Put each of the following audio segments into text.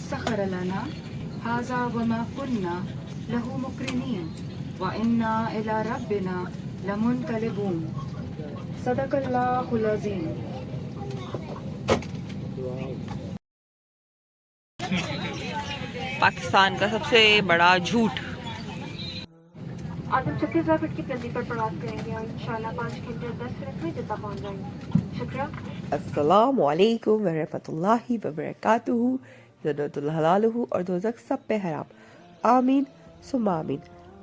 सखर लना हाजा वमा कुन्ना लहू मुकरिनीन व इन्ना इला रब्बिना लमुनकलिबून सदकल्लाहुल अज़ीम। पाकिस्तान का सबसे बड़ा झूठ। आज हम 36,000 फीट की बुलंदी पर प्रवास करेंगे और इंशाल्लाह 5 घंटे और 10 मिनट में जद्दा पहुंच जाएंगे। शुक्रिया। अस्सलाम वालेकुम वरहमतुल्लाहि वबरकातुहू। जन्नतुल हलालुहू और दोज़ख सब पे हराम। आमीन सुम्मा आमीन।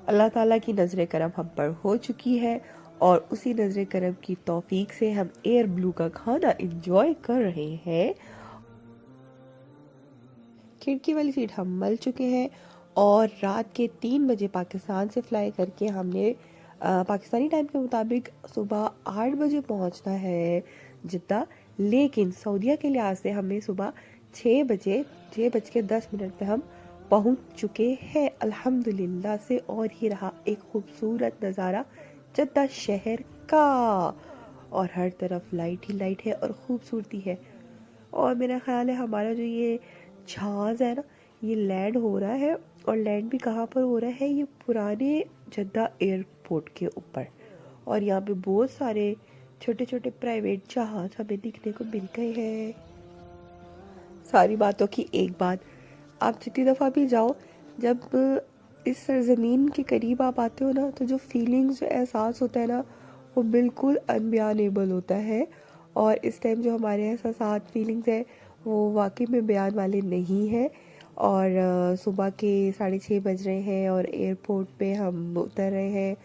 अल्लाह ताला की नज़र करम हम पर हो चुकी है और उसी नज़र करम की तौफीक से हम एयर ब्लू का खाना इंजॉय कर रहे हैं। खिड़की वाली सीट हम मल चुके हैं और रात के 3 बजे पाकिस्तान से फ्लाई करके हमने पाकिस्तानी टाइम के मुताबिक सुबह 8 बजे पहुंचना है जिद्दा। लेकिन सऊदीया के लिहाज से हमें सुबह 6:10 पे हम पहुंच चुके हैं अल्हम्दुलिल्लाह से। और ये रहा एक खूबसूरत नज़ारा जद्दा शहर का, और हर तरफ लाइट ही लाइट है और ख़ूबसूरती है। और मेरा ख्याल है हमारा जो ये जहाज़ है ना, ये लैंड हो रहा है, और लैंड भी कहाँ पर हो रहा है, ये पुराने जद्दा एयरपोर्ट के ऊपर। और यहाँ पे बहुत सारे छोटे छोटे प्राइवेट जहाज हमें दिखने को मिल गए हैं। सारी बातों की एक बात, आप जितनी दफ़ा भी जाओ, जब इस सरजमीन के करीब आप आते हो ना, तो जो फीलिंग्स, जो एहसास होता है ना, वो बिल्कुल अनबयानेबल होता है। और इस टाइम जो हमारे एहसास फीलिंग्स है वो वाकई में बयान वाले नहीं है। और सुबह के 6:30 बज रहे हैं और एयरपोर्ट पे हम उतर रहे हैं।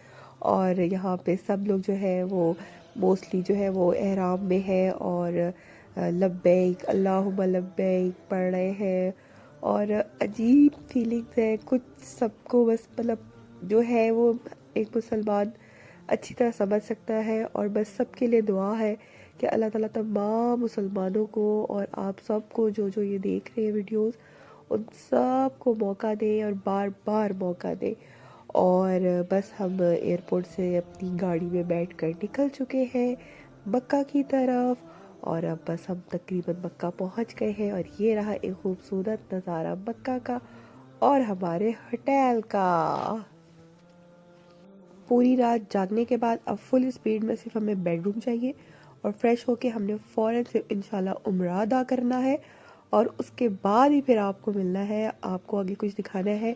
और यहाँ पे सब लोग जो है वो मोस्टली जो है वो एहराम में है और लब्बैक अल्लाहुम्मा लब्बैक पढ़ रहे हैं। और अजीब फीलिंग्स है कुछ सबको, बस मतलब जो है वो एक मुसलमान अच्छी तरह समझ सकता है। और बस सबके लिए दुआ है कि अल्लाह ताला तमाम मुसलमानों को और आप सबको जो जो ये देख रहे हैं वीडियोस, उन सब को मौका दे और बार बार मौका दे। और बस हम एयरपोर्ट से अपनी गाड़ी में बैठकर निकल चुके हैं मक्का की तरफ। और अब बस हम तकरीबन मक्का पहुंच गए हैं। और ये रहा एक खूबसूरत नज़ारा मक्का का और हमारे होटल का। पूरी रात जागने के बाद अब फुल स्पीड में सिर्फ हमें बेडरूम चाहिए और फ्रेश होके हमने फ़ौरन से इंशाल्लाह उम्रा अदा करना है। और उसके बाद ही फिर आपको मिलना है, आपको आगे कुछ दिखाना है,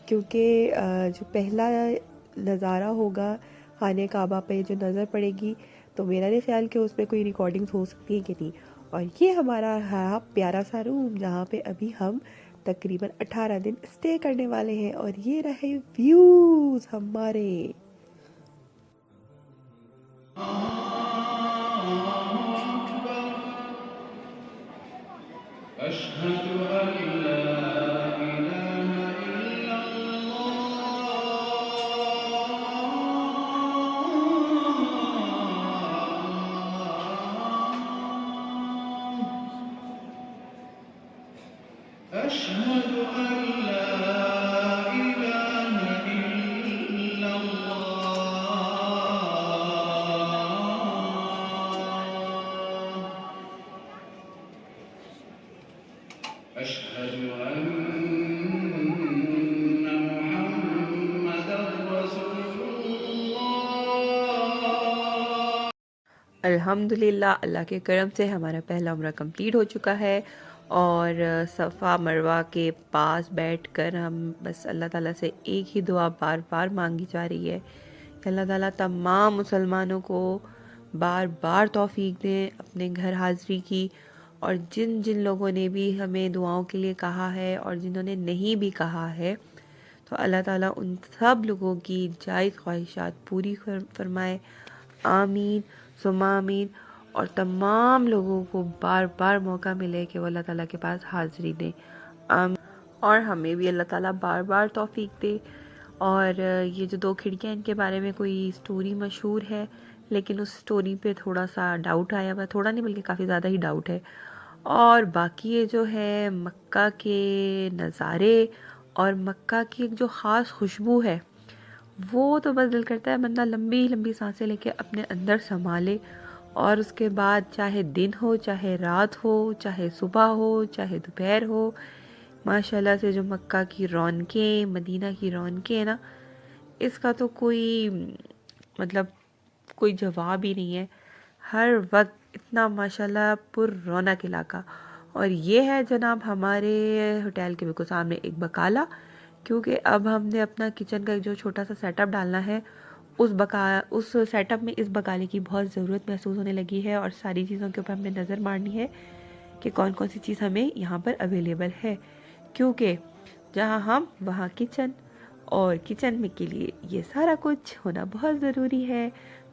क्योंकि जो पहला नज़ारा होगा खाने काबा पे जो नज़र पड़ेगी, तो मेरा नहीं ख्याल कि उसमें कोई रिकॉर्डिंग्स हो सकती है कि नहीं। और ये हमारा है प्यारा सा रूम जहाँ पे अभी हम तकरीबन 18 दिन स्टे करने वाले हैं। और ये रहे व्यूज़ हमारे। अल्हम्दुलिल्लाह, अल्लाह के करम से हमारा पहला उम्रा कंप्लीट हो चुका है। और सफ़ा मरवा के पास बैठकर हम बस अल्लाह ताला से एक ही दुआ बार बार मांगी जा रही है कि अल्लाह ताला तमाम मुसलमानों को बार बार तौफीक दें अपने घर हाज़िरी की। और जिन जिन लोगों ने भी हमें दुआओं के लिए कहा है और जिन्होंने नहीं भी कहा है, तो अल्लाह ताला उन सब लोगों की जायज़ ख्वाहिशात पूरी फरमाए। आमीन सुम्मा आमीन। और तमाम लोगों को बार बार मौका मिले कि वो अल्लाह ताला के पास हाज़िरी दें। आमीन। और हमें भी अल्लाह ताला बार बार तौफीक दे। और ये जो 2 खिड़कियाँ, इनके बारे में कोई स्टोरी मशहूर है, लेकिन उस स्टोरी पे थोड़ा सा डाउट आया हुआ, थोड़ा नहीं बल्कि काफ़ी ज़्यादा ही डाउट है। और बाकी ये जो है मक्का के नज़ारे और मक्का की एक जो ख़ास खुशबू है, वो तो बस दिल करता है बंदा लंबी लंबी सांसें लेके अपने अंदर संभाले। और उसके बाद चाहे दिन हो, चाहे रात हो, चाहे सुबह हो, चाहे दोपहर हो, माशाल्लाह से जो मक्का की रौनकें, मदीना की रौनकें हैं ना, इसका तो कोई मतलब कोई जवाब ही नहीं है। हर वक्त इतना माशाल्लाह पुर रौनक इलाका। और ये है जनाब हमारे होटल के बिल्कुल सामने एक बकाला, क्योंकि अब हमने अपना किचन का एक जो छोटा सा सेटअप डालना है, उस सेटअप में इस बकाले की बहुत ज़रूरत महसूस होने लगी है। और सारी चीज़ों के ऊपर हमने नज़र मारनी है कि कौन कौन सी चीज़ हमें यहाँ पर अवेलेबल है, क्योंकि जहाँ हम वहाँ किचन, और किचन में के लिए ये सारा कुछ होना बहुत ज़रूरी है।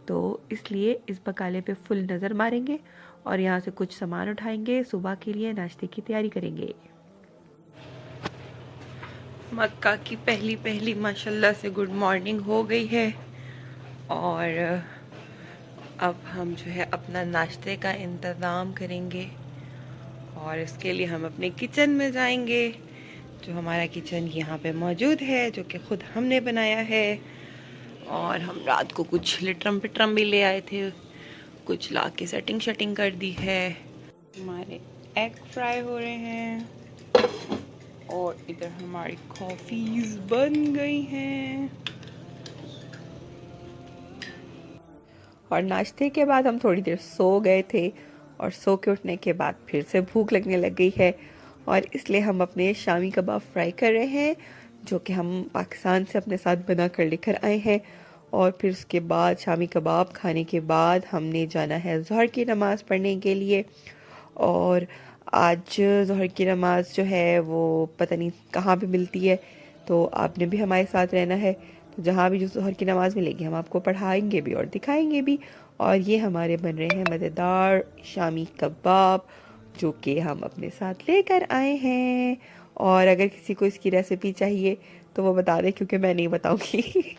तो इसलिए इस बकाले पे फुल नज़र मारेंगे और यहाँ से कुछ सामान उठाएंगे, सुबह के लिए नाश्ते की तैयारी करेंगे। मक्का की पहली पहली माशाल्लाह से गुड मॉर्निंग हो गई है और अब हम जो है अपना नाश्ते का इंतज़ाम करेंगे और इसके लिए हम अपने किचन में जाएंगे। जो हमारा किचन यहाँ पे मौजूद है, जो कि ख़ुद हमने बनाया है। और हम रात को कुछ लिट्रम पिट्रम भी ले आए थे, कुछ ला के सेटिंग शटिंग कर दी है। हमारे एग फ्राई हो रहे हैं और इधर हमारी कॉफ़ीज़ बन गई हैं। और नाश्ते के बाद हम थोड़ी देर सो गए थे और सो के उठने के बाद फिर से भूख लगने लग गई है और इसलिए हम अपने शामी कबाब फ्राई कर रहे हैं, जो कि हम पाकिस्तान से अपने साथ बना कर लेकर आए हैं। और फिर उसके बाद शामी कबाब खाने के बाद हमने जाना है ज़ोहर की नमाज़ पढ़ने के लिए। और आज ज़ोहर की नमाज़ जो है वो पता नहीं कहाँ पे मिलती है, तो आपने भी हमारे साथ रहना है। तो जहाँ भी जो ज़ोहर की नमाज़ मिलेगी हम आपको पढ़ाएंगे भी और दिखाएंगे भी। और ये हमारे बन रहे हैं मज़ेदार शामी कबाब, जो कि हम अपने साथ लेकर आए हैं। और अगर किसी को इसकी रेसिपी चाहिए तो वो बता दें, क्योंकि मैं नहीं बताऊंगी।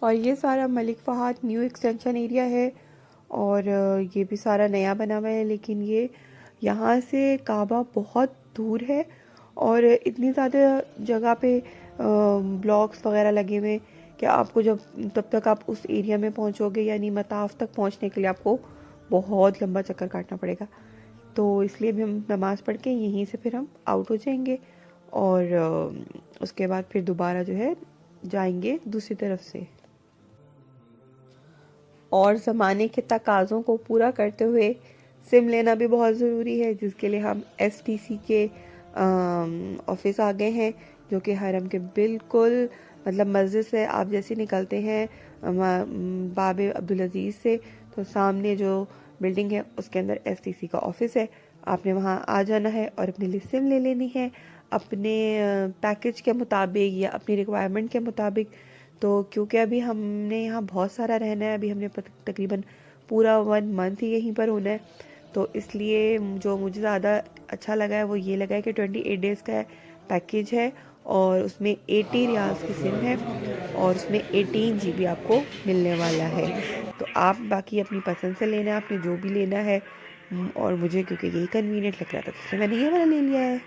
और ये सारा Malik Fahd new extension area है और ये भी सारा नया बना हुआ है, लेकिन ये यहाँ से काबा बहुत दूर है और इतनी ज़्यादा जगह पे ब्लॉक्स वगैरह लगे हुए कि आपको तब तक आप उस एरिया में पहुँचोगे, यानी मताफ तक पहुँचने के लिए आपको बहुत लंबा चक्कर काटना पड़ेगा। तो इसलिए भी हम नमाज़ पढ़ के यहीं से फिर हम आउट हो जाएंगे और उसके बाद फिर दोबारा जो है जाएंगे दूसरी तरफ से। और ज़माने के तकाज़ों को पूरा करते हुए सिम लेना भी बहुत ज़रूरी है, जिसके लिए हम STC के ऑफिस आ गए हैं, जो कि हरम के बिल्कुल मतलब मस्जिद से आप जैसे निकलते हैं बाबे अब्दुल अजीज़ से, तो सामने जो बिल्डिंग है उसके अंदर STC का ऑफिस है। आपने वहाँ आ जाना है और अपने लिए सिम ले लेनी है अपने पैकेज के मुताबिक या अपनी रिक्वायरमेंट के मुताबिक। तो क्योंकि अभी हमने यहाँ बहुत सारा रहना है, अभी हमने तकरीबन पूरा 1 मंथ ही यहीं पर होना है, तो इसलिए जो मुझे ज़्यादा अच्छा लगा है वो ये लगा है कि 28 डेज़ का पैकेज है और उसमें 80 रियाल्स की सिम है और उसमें 18 GB आपको मिलने वाला है। तो आप बाकी अपनी पसंद से लेना, आपने जो भी लेना है। और मुझे क्योंकि यही कन्वीनियंट लग रहा था तो इसलिए मैंने ये वाला ले लिया है।